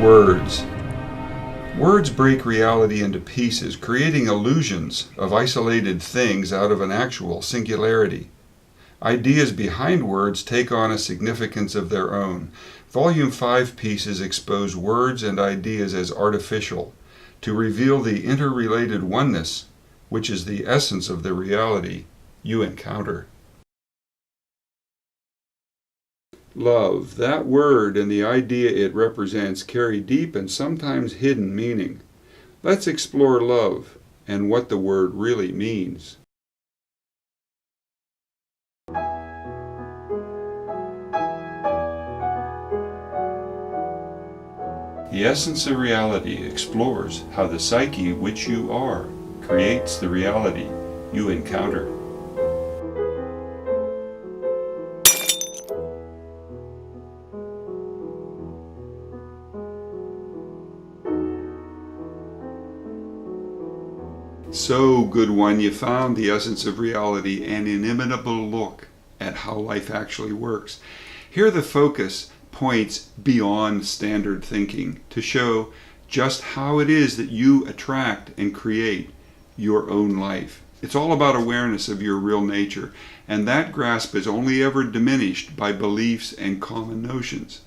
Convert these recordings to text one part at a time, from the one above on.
Words. Words break reality into pieces, creating illusions of isolated things out of an actual singularity. Ideas behind words take on a significance of their own. Volume 5 pieces expose words and ideas as artificial, to reveal the interrelated oneness, which is the essence of the reality you encounter. Love, that word and the idea it represents carry deep and sometimes hidden meaning. Let's explore love and what the word really means. The Essence of Reality explores how the psyche which you are creates the reality you encounter. So, good one, you found the Essence of Reality, an inimitable look at how life actually works. Here the focus points beyond standard thinking to show just how it is that you attract and create your own life. It's all about awareness of your real nature, and that grasp is only ever diminished by beliefs and common notions.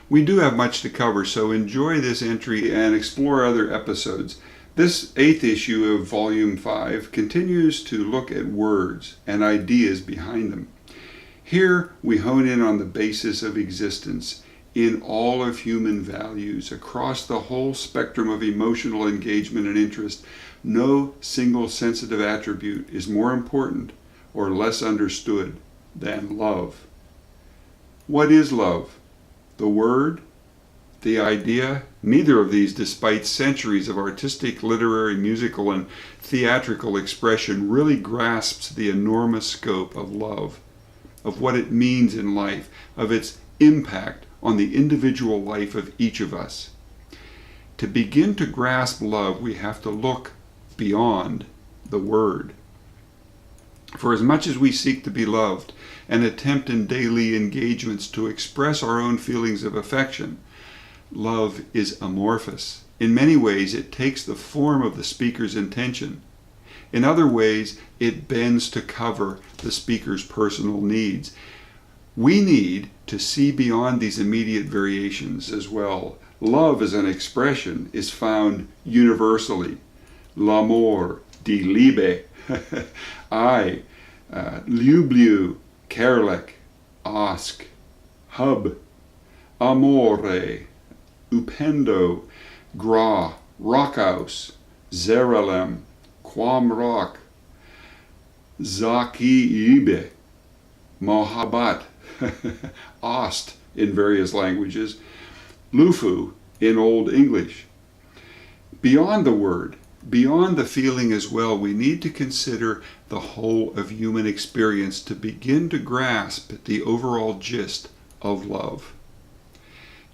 We do have much to cover, so enjoy this entry and explore other episodes. This 8th issue of Volume 5 continues to look at words and ideas behind them. Here we hone in on the basis of existence in all of human values across the whole spectrum of emotional engagement and interest. No single sensitive attribute is more important or less understood than love. What is love? The word? The idea? Neither of these, despite centuries of artistic, literary, musical, and theatrical expression, really grasps the enormous scope of love, of what it means in life, of its impact on the individual life of each of us. To begin to grasp love, we have to look beyond the word. For as much as we seek to be loved and attempt in daily engagements to express our own feelings of affection, love is amorphous. In many ways, it takes the form of the speaker's intention. In other ways, it bends to cover the speaker's personal needs. We need to see beyond these immediate variations as well. Love as an expression is found universally. L'amour, die Liebe, I, lubliu, kerlek, ask, hub, amore, upendo, gra, rockhouse, zerelem, quam rock, zaki ibe, mohabat, ost in various languages, lufu in Old English. Beyond the word, beyond the feeling as well, we need to consider the whole of human experience to begin to grasp the overall gist of love.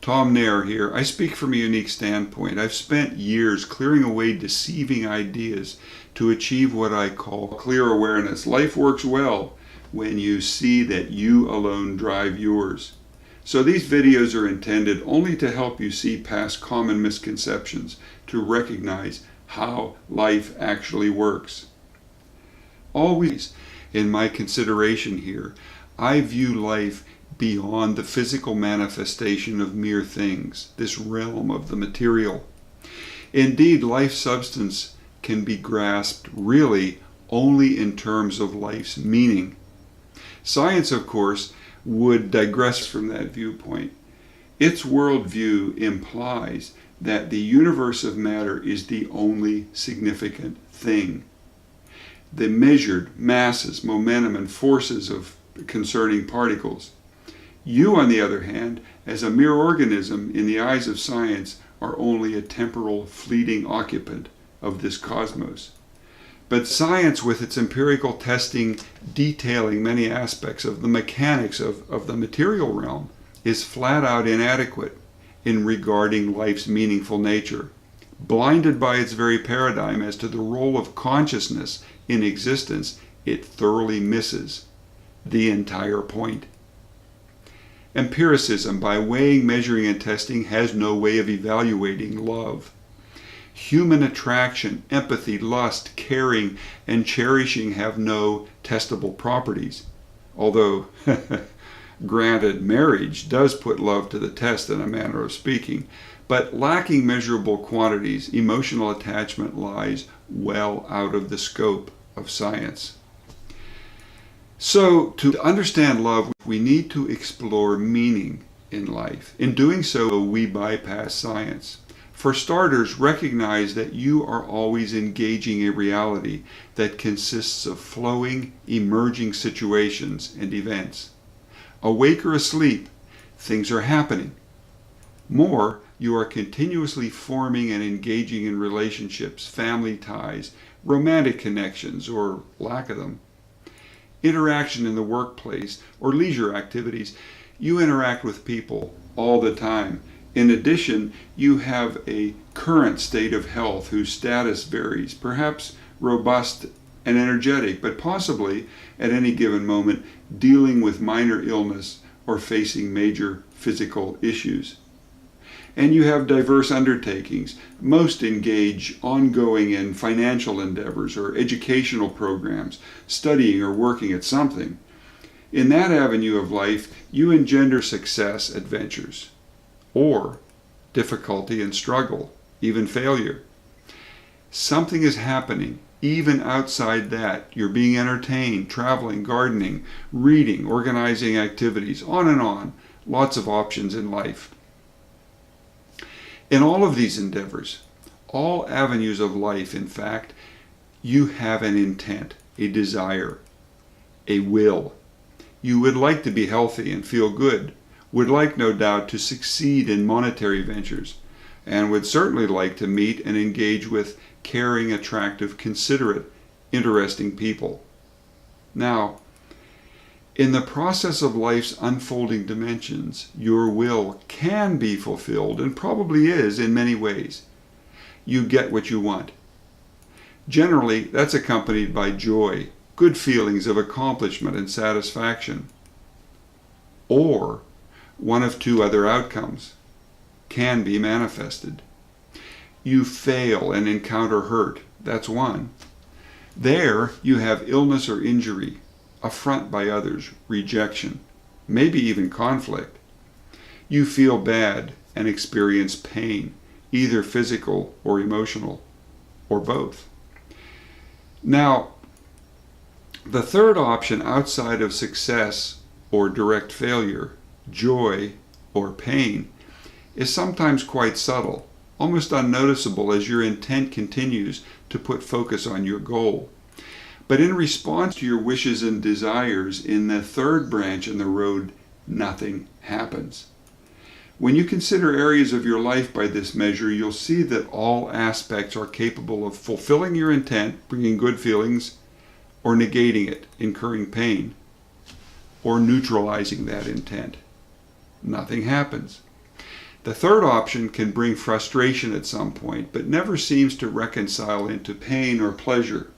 Tom Nair here. I speak from a unique standpoint. I've spent years clearing away deceiving ideas to achieve what I call clear awareness. Life works well when you see that you alone drive yours. So these videos are intended only to help you see past common misconceptions, to recognize how life actually works. Always, in my consideration here, I view life beyond the physical manifestation of mere things, this realm of the material. Indeed, life substance can be grasped really only in terms of life's meaning. Science, of course, would digress from that viewpoint. Its worldview implies that the universe of matter is the only significant thing. The measured masses, momentum, and forces of concerning particles. You, on the other hand, as a mere organism in the eyes of science, are only a temporal, fleeting occupant of this cosmos. But science, with its empirical testing detailing many aspects of the mechanics of the material realm, is flat out inadequate in regarding life's meaningful nature, blinded by its very paradigm as to the role of consciousness in existence. It thoroughly misses the entire point. Empiricism, by weighing, measuring, and testing, has no way of evaluating love. Human attraction, empathy, lust, caring, and cherishing have no testable properties. Although, granted, marriage does put love to the test in a manner of speaking, but lacking measurable quantities, emotional attachment lies well out of the scope of science. So, to understand love, we need to explore meaning in life. In doing so, we bypass science. For starters, recognize that you are always engaging a reality that consists of flowing, emerging situations and events. Awake or asleep, things are happening. More, you are continuously forming and engaging in relationships, family ties, romantic connections, or lack of them. Interaction in the workplace or leisure activities, you interact with people all the time. In addition, you have a current state of health whose status varies, perhaps robust and energetic, but possibly at any given moment dealing with minor illness or facing major physical issues. And you have diverse undertakings. Most engage ongoing in financial endeavors or educational programs, studying or working at something. In that avenue of life, you engender success adventures, or difficulty and struggle, even failure. Something is happening. Even outside that, you're being entertained, traveling, gardening, reading, organizing activities, on and on. Lots of options in life. In all of these endeavors, all avenues of life, in fact, you have an intent, a desire, a will. You would like to be healthy and feel good, would like, no doubt, to succeed in monetary ventures, and would certainly like to meet and engage with caring, attractive, considerate, interesting people. Now, in the process of life's unfolding dimensions, your will can be fulfilled, and probably is in many ways. You get what you want. Generally, that's accompanied by joy, good feelings of accomplishment and satisfaction. Or one of two other outcomes can be manifested. You fail and encounter hurt. That's one. There you have illness or injury, affront by others, rejection, maybe even conflict. You feel bad and experience pain, either physical or emotional, or both. Now, the third option outside of success or direct failure, joy or pain, is sometimes quite subtle, almost unnoticeable as your intent continues to put focus on your goal. But in response to your wishes and desires, in the third branch in the road, nothing happens. When you consider areas of your life by this measure, you'll see that all aspects are capable of fulfilling your intent, bringing good feelings, or negating it, incurring pain, or neutralizing that intent. Nothing happens. The third option can bring frustration at some point, but never seems to reconcile into pain or pleasure.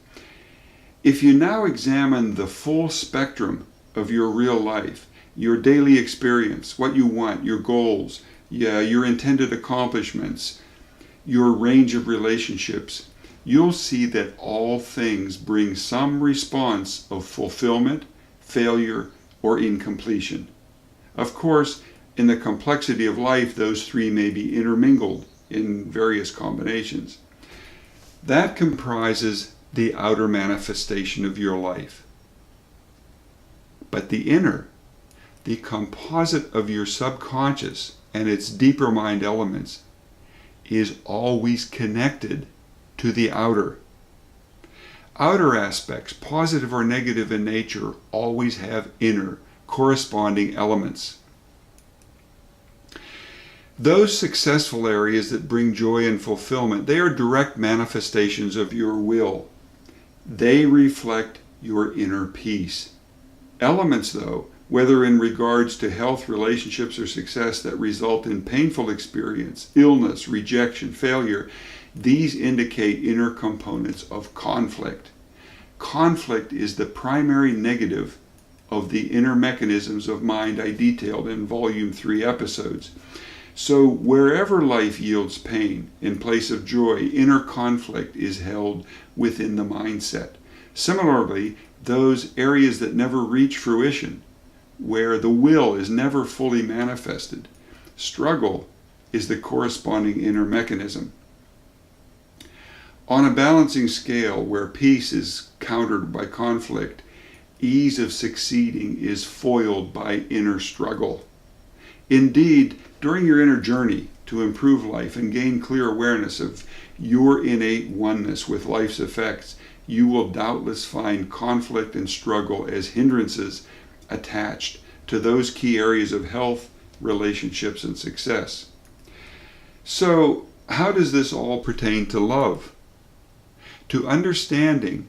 If you now examine the full spectrum of your real life, your daily experience, what you want, your goals, your intended accomplishments, your range of relationships, you'll see that all things bring some response of fulfillment, failure, or incompletion. Of course, in the complexity of life, those three may be intermingled in various combinations. That comprises the outer manifestation of your life. But the inner, the composite of your subconscious and its deeper mind elements, is always connected to the outer. Outer aspects, positive or negative in nature, always have inner, corresponding elements. Those successful areas that bring joy and fulfillment, they are direct manifestations of your will. They reflect your inner peace. Elements, though, whether in regards to health, relationships, or success that result in painful experience, illness, rejection, failure, these indicate inner components of conflict. Conflict is the primary negative of the inner mechanisms of mind I detailed in Volume 3 episodes. So wherever life yields pain, in place of joy, inner conflict is held within the mindset. Similarly, those areas that never reach fruition, where the will is never fully manifested, struggle is the corresponding inner mechanism. On a balancing scale where peace is countered by conflict, ease of succeeding is foiled by inner struggle. Indeed, during your inner journey to improve life and gain clear awareness of your innate oneness with life's effects, you will doubtless find conflict and struggle as hindrances attached to those key areas of health, relationships, and success. So, how does this all pertain to love? To understanding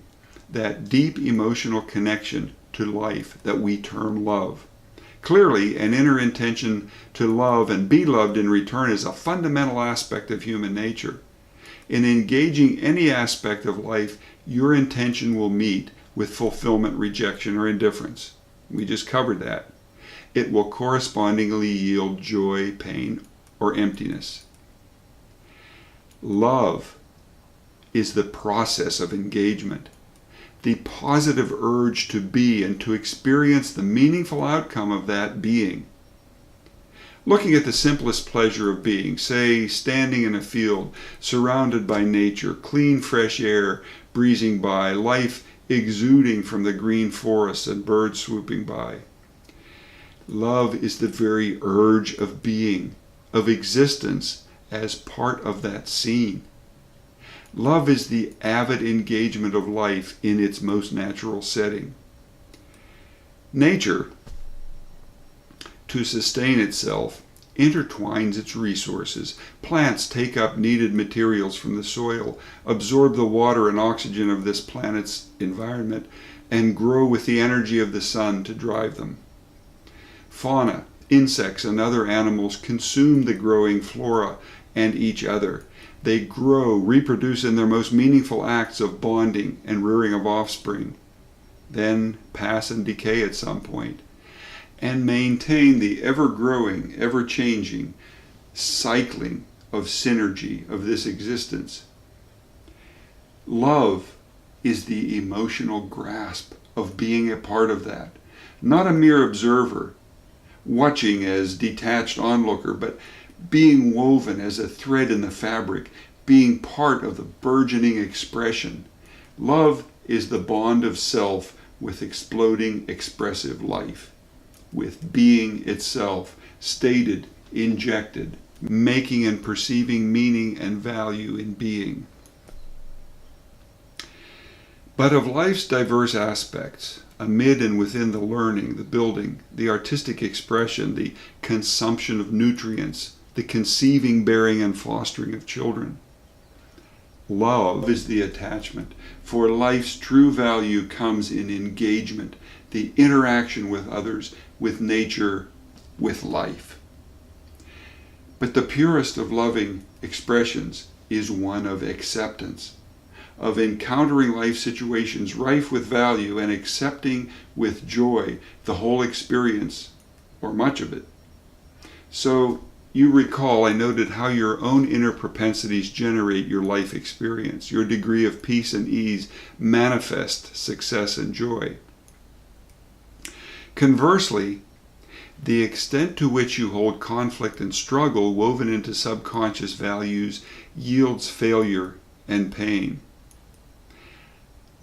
that deep emotional connection to life that we term love. Clearly, an inner intention to love and be loved in return is a fundamental aspect of human nature. In engaging any aspect of life, your intention will meet with fulfillment, rejection, or indifference. We just covered that. It will correspondingly yield joy, pain, or emptiness. Love is the process of engagement, the positive urge to be and to experience the meaningful outcome of that being. Looking at the simplest pleasure of being, say standing in a field, surrounded by nature, clean fresh air breezing by, life exuding from the green forests and birds swooping by. Love is the very urge of being, of existence as part of that scene. Love is the avid engagement of life in its most natural setting. Nature, to sustain itself, intertwines its resources. Plants take up needed materials from the soil, absorb the water and oxygen of this planet's environment, and grow with the energy of the sun to drive them. Fauna, insects, and other animals consume the growing flora and each other. They grow, reproduce in their most meaningful acts of bonding and rearing of offspring, then pass and decay at some point, and maintain the ever-growing, ever-changing cycling of synergy of this existence. Love is the emotional grasp of being a part of that, not a mere observer, watching as detached onlooker, but being woven as a thread in the fabric, being part of the burgeoning expression. Love is the bond of self with exploding expressive life, with being itself, stated, injected, making and perceiving meaning and value in being. But of life's diverse aspects, amid and within the learning, the building, the artistic expression, the consumption of nutrients, the conceiving, bearing, and fostering of children, love is the attachment, for life's true value comes in engagement, the interaction with others, with nature, with life. But the purest of loving expressions is one of acceptance, of encountering life situations rife with value and accepting with joy the whole experience, or much of it. So, you recall I noted how your own inner propensities generate your life experience. Your degree of peace and ease manifest success and joy. Conversely, the extent to which you hold conflict and struggle woven into subconscious values yields failure and pain.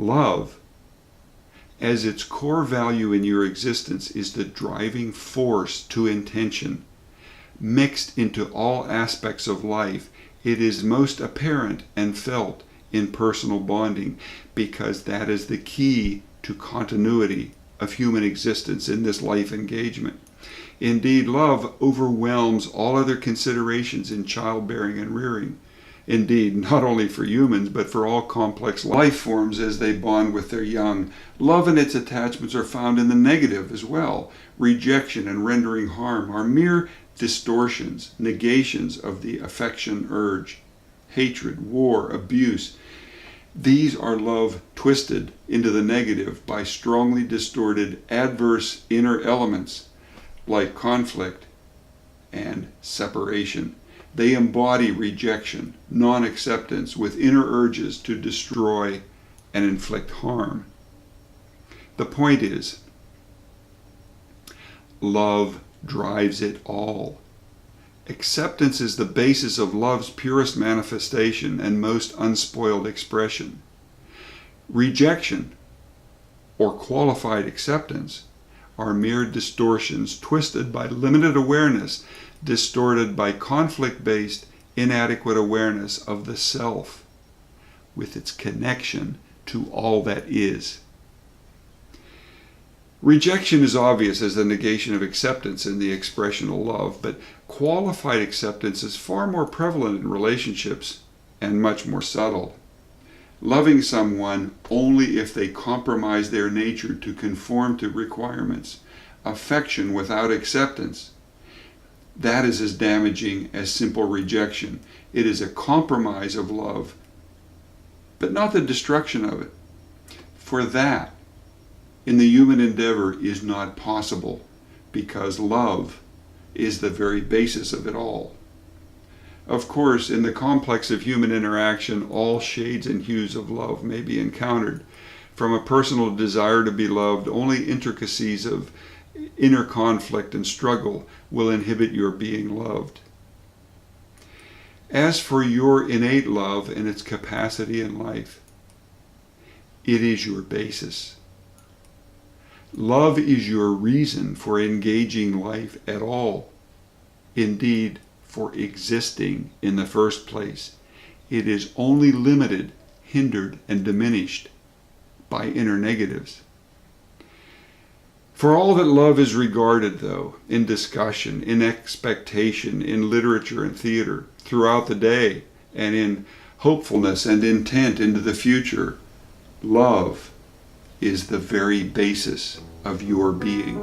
Love, as its core value in your existence, is the driving force to intention. Mixed into all aspects of life, it is most apparent and felt in personal bonding, because that is the key to continuity of human existence in this life engagement. Indeed, love overwhelms all other considerations in childbearing and rearing. Indeed, not only for humans, but for all complex life forms as they bond with their young. Love and its attachments are found in the negative as well. Rejection and rendering harm are mere distortions, negations of the affection urge. Hatred, war, abuse, These are love twisted into the negative by strongly distorted adverse inner elements like conflict and separation. They embody rejection, non-acceptance, with inner urges to destroy and inflict harm. The point is, love drives it all. Acceptance is the basis of love's purest manifestation and most unspoiled expression. Rejection, or qualified acceptance, are mere distortions twisted by limited awareness, distorted by conflict-based, inadequate awareness of the self with its connection to all that is. Rejection is obvious as the negation of acceptance in the expression of love, but qualified acceptance is far more prevalent in relationships and much more subtle. Loving someone only if they compromise their nature to conform to requirements, affection without acceptance, that is as damaging as simple rejection. It is a compromise of love, but not the destruction of it. For that, in the human endeavor, is not possible, because love is the very basis of it all. Of course, in the complex of human interaction, all shades and hues of love may be encountered. From a personal desire to be loved, only intricacies of inner conflict and struggle will inhibit your being loved. As for your innate love and its capacity in life, it is your basis. Love is your reason for engaging life at all. Indeed, for existing in the first place. It is only limited, hindered, and diminished by inner negatives. For all that love is regarded, though, in discussion, in expectation, in literature and theater, throughout the day, and in hopefulness and intent into the future, love is the very basis of your being.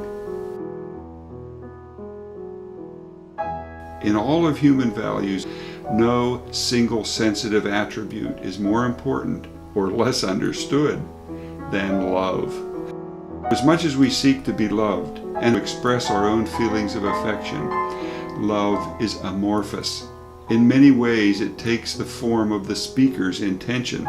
In all of human values, no single sensitive attribute is more important or less understood than love. As much as we seek to be loved and express our own feelings of affection, love is amorphous. In many ways, it takes the form of the speaker's intention.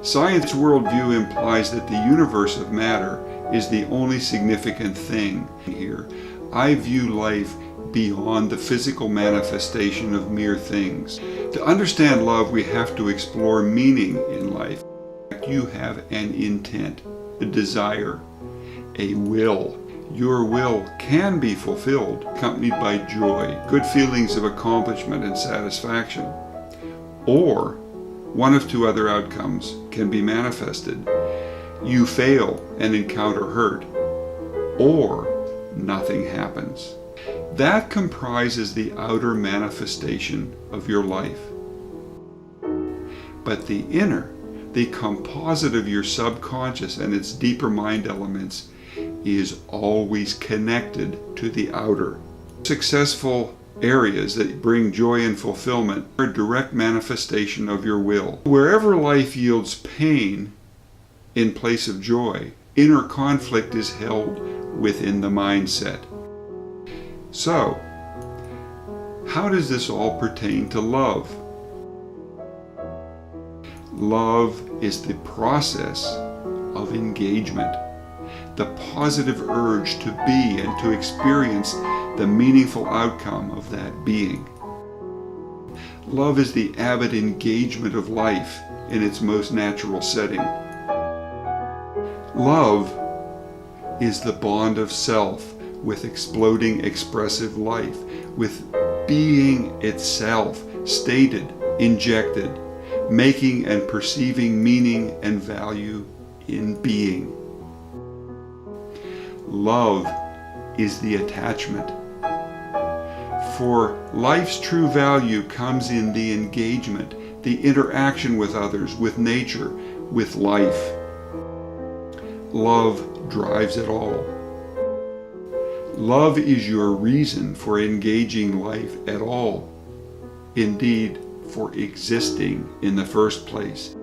Science worldview implies that the universe of matter is the only significant thing here. I view life beyond the physical manifestation of mere things. To understand love, we have to explore meaning in life. You have an intent, a desire, a will. Your will can be fulfilled, accompanied by joy, good feelings of accomplishment and satisfaction. Or one of two other outcomes can be manifested. You fail and encounter hurt, or nothing happens. That comprises the outer manifestation of your life. But the inner, the composite of your subconscious and its deeper mind elements, is always connected to the outer. Successful areas that bring joy and fulfillment are a direct manifestation of your will. Wherever life yields pain in place of joy, inner conflict is held within the mindset. So, how does this all pertain to love? Love is the process of engagement, the positive urge to be and to experience the meaningful outcome of that being. Love is the avid engagement of life in its most natural setting. Love is the bond of self with exploding expressive life, with being itself, stated, injected, making and perceiving meaning and value in being. Love is the attachment. For life's true value comes in the engagement, the interaction with others, with nature, with life. Love drives it all. Love is your reason for engaging life at all. Indeed, for existing in the first place.